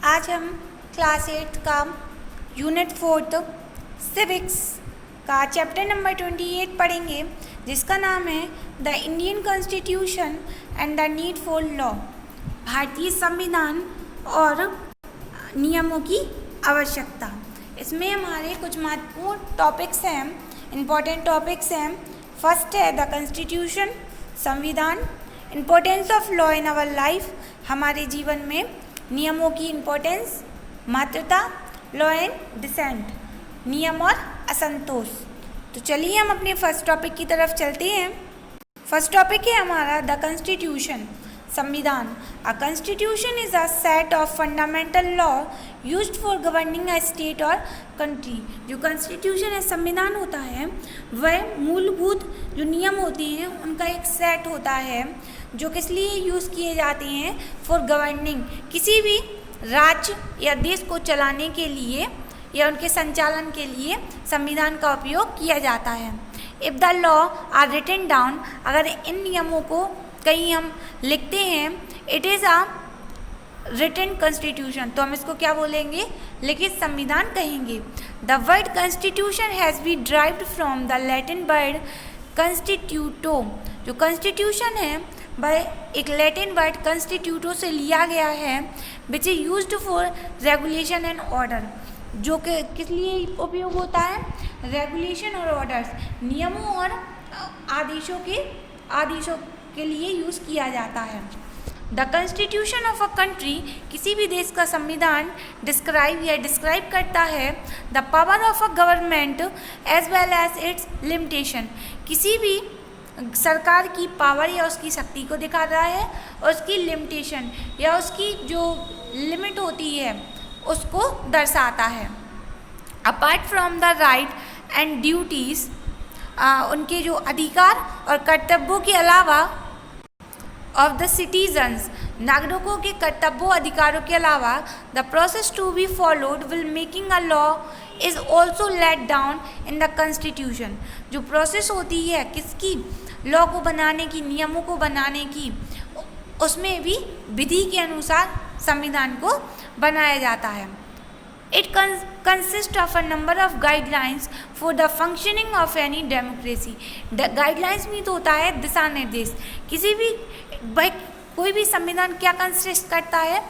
आज हम क्लास 8 का यूनिट 4 सिविक्स का चैप्टर नंबर 28 पढ़ेंगे, जिसका नाम है the Indian constitution and the need for law. भारतीय संविधान और नियमों की आवश्यकता। इसमें हमारे कुछ महत्वपूर्ण टॉपिक्स हैं, इम्पोर्टेंट टॉपिक्स हैं। फर्स्ट है द कॉन्स्टिट्यूशन, संविधान। Importance of law in our life, हमारे जीवन में नियमों की इम्पोर्टेंस, महत्वता। लॉ एंड डिसेंट, नियम और असंतोष। तो चलिए हम अपने फर्स्ट टॉपिक की तरफ चलते हैं। फर्स्ट टॉपिक है हमारा द कॉन्स्टिट्यूशन, संविधान। A constitution is a set of fundamental law used for governing a state और कंट्री। जो कॉन्स्टिट्यूशन है, संविधान होता है, वह मूलभूत जो नियम होते हैं उनका एक सेट होता है जो किस लिए यूज़ किए जाते हैं, फॉर गवर्निंग, किसी भी राज्य या देश को चलाने के लिए या उनके संचालन के लिए संविधान का उपयोग किया जाता है। If the law are written down, अगर इन नियमों को कहीं हम लिखते हैं, it is a written constitution, तो हम इसको क्या बोलेंगे, लिखित संविधान कहेंगे। The word constitution has be derived from the Latin word constitutio. जो कॉन्स्टिट्यूशन है वह एक लैटिन वर्ड कॉन्स्टिट्यूटो से लिया गया है, which is used for regulation and order. जो कि किस लिए उपयोग होता है, रेगुलेशन और ऑर्डर्स, नियमों और आदेशों के लिए यूज़ किया जाता है। The constitution of a country, किसी भी देश का संविधान डिस्क्राइब करता है the power of a government as well as its limitation. किसी भी सरकार की पावर या उसकी शक्ति को दिखा रहा है और उसकी लिमिटेशन या उसकी जो लिमिट होती है उसको दर्शाता है। Apart from the right and duties, उनके जो अधिकार और कर्तव्यों के अलावा, ऑफ द सिटीजन्स, नागरिकों के कर्तव्यों अधिकारों के अलावा, the process to be followed will making a law is also let down in the constitution. जो प्रोसेस होती है किसकी, लॉ को बनाने की, नियमों को बनाने की, उसमें भी विधि के अनुसार संविधान को बनाया जाता है। It consist of a number of guidelines for the functioning of any democracy. Guidelines में तो होता है दिशा निर्देश। किसी भी कोई भी संविधान क्या कंसिस्ट करता है,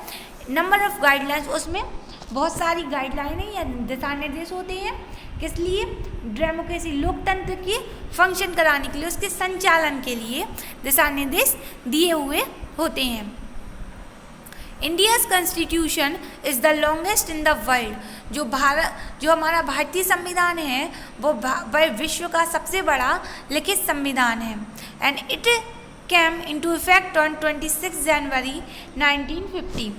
नंबर ऑफ गाइडलाइंस, उसमें बहुत सारी गाइडलाइनें या दिशा निर्देश होते हैं। किस लिए, डेमोक्रेसी, लोकतंत्र की फंक्शन कराने के लिए, उसके संचालन के लिए दिशा निर्देश दिए हुए होते हैं। India's constitution is the longest in the world. जो हमारा भारतीय संविधान है वह विश्व का सबसे बड़ा लिखित संविधान है। And it came into effect on 26 जनवरी 1950।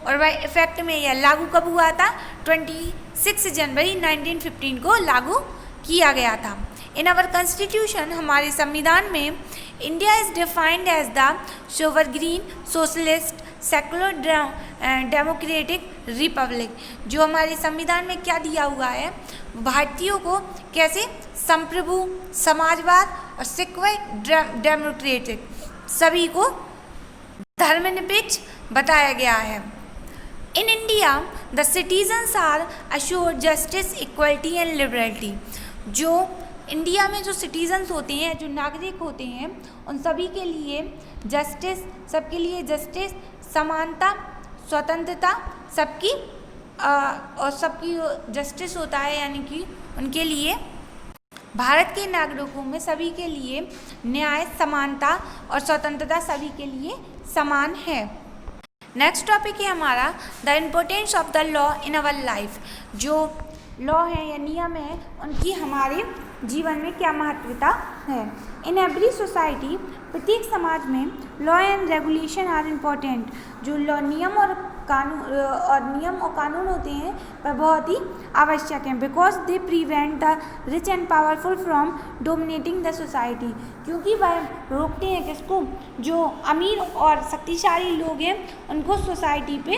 और वह इफेक्ट में यह लागू कब हुआ था, 26 जनवरी 1915 को लागू किया गया था। इन आवर कॉन्स्टिट्यूशन, हमारे संविधान में, India is defined as the sovereign socialist secular democratic republic. जो हमारे संविधान में क्या दिया हुआ है, भारतीयों को कैसे संप्रभु, समाजवाद और सेक्युलर डेमोक्रेटिक, सभी को धर्मनिरपेक्ष बताया गया है। In India the citizens are assured justice, equality and liberty. जो इंडिया में जो सिटीजन्स होते हैं, जो नागरिक होते हैं, उन सभी के लिए जस्टिस, सबके लिए जस्टिस, समानता, स्वतंत्रता, सबकी और सबकी जस्टिस होता है, यानी कि उनके लिए, भारत के नागरिकों में सभी के लिए न्याय, समानता और स्वतंत्रता सभी के लिए समान है। नेक्स्ट टॉपिक है हमारा the importance of the law in our life. जो लॉ है या नियम है, उनकी हमारे जीवन में क्या महत्वता है। इन एवरी सोसाइटी, प्रत्येक समाज में, law and regulation are important. जो लॉ, नियम और कानून होते हैं वह बहुत ही आवश्यक हैं, because they prevent the rich and powerful from dominating the society. क्योंकि वह रोकते हैं किसको, जो अमीर और शक्तिशाली लोग हैं उनको सोसाइटी पे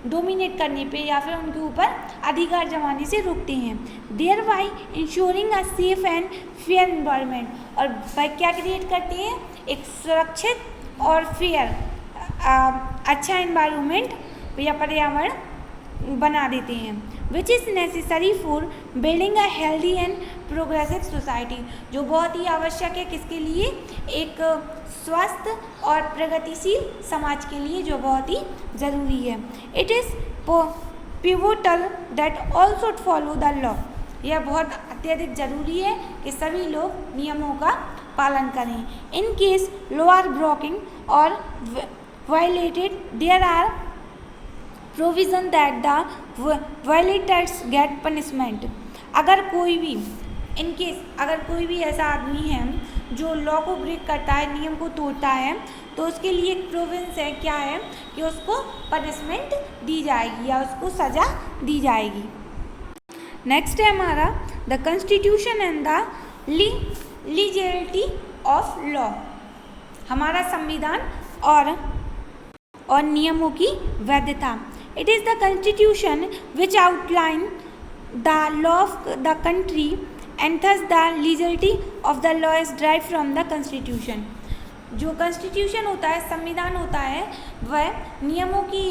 डोमिनेट करने पे या फिर उनके ऊपर अधिकार जमाने से रोकते हैं। Thereby ensuring a safe and fair environment, और वह क्या क्रिएट करते हैं, एक सुरक्षित और फेयर अच्छा एनवायरनमेंट या पर्यावरण बना देते हैं। Which is necessary for building a healthy and progressive society, जो बहुत ही आवश्यक है किसके लिए, एक स्वस्थ और प्रगतिशील समाज के लिए, जो बहुत ही ज़रूरी है। It is pivotal that all should follow the law, यह बहुत अत्यधिक ज़रूरी है कि सभी लोग नियमों का पालन करें। In case law are broken or violated there are provision that the violators get punishment. अगर कोई भी अगर कोई भी ऐसा आदमी है जो लॉ को ब्रेक करता है, नियम को तोड़ता है, तो उसके लिए एक प्रोविज़न है, क्या है कि उसको पनिशमेंट दी जाएगी या उसको सज़ा दी जाएगी। नेक्स्ट है हमारा the constitution and the legality of law, हमारा संविधान और नियमों की वैधता। It is the constitution which outline the law of the country and thus the legality of the law is drive from the constitution. जो constitution होता है, संविधान होता है, वह नियमों की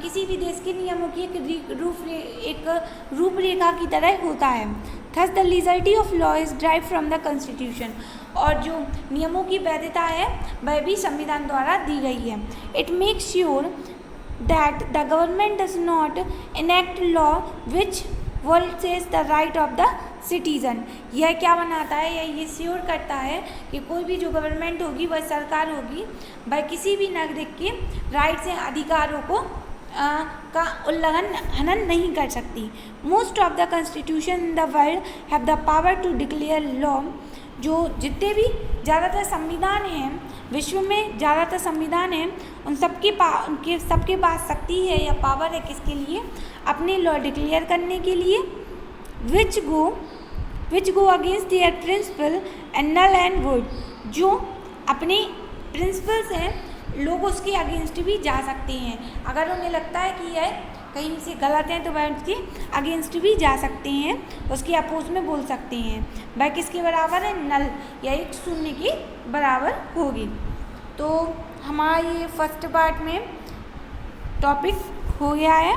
किसी भी देश के नियमों की एक रूपरेखा की तरह होता है। Thus the legality of law is drive from the constitution, और जो नियमों की वैधता है वह भी संविधान द्वारा दी गई है। It makes sure that the government does not enact law which world the right of the citizen. यह क्या बनाता है, यह ये श्योर करता है कि कोई भी जो गवर्नमेंट होगी, वह सरकार होगी, वह किसी भी नागरिक के राइट्स या अधिकारों को का उल्लंघन हनन नहीं कर सकती। Most of the constitution in the world have the power to declare law. जो जितने भी ज़्यादातर संविधान हैं विश्व में, ज़्यादातर संविधान हैं, उन सबके पास शक्ति है या पावर है किसके लिए, अपने लॉ डिक्लेयर करने के लिए, which go against their principle and null and void. जो अपने प्रिंसिपल्स हैं, लोग उसके अगेंस्ट भी जा सकते हैं। अगर उन्हें लगता है कि यह कहीं से गलत है तो वह उसके अगेंस्ट भी जा सकते हैं, उसके अपोज में बोल सकते हैं। वह किसके बराबर है, नल या एक शून्य के बराबर होगी। तो हमारा ये फर्स्ट पार्ट में टॉपिक हो गया है।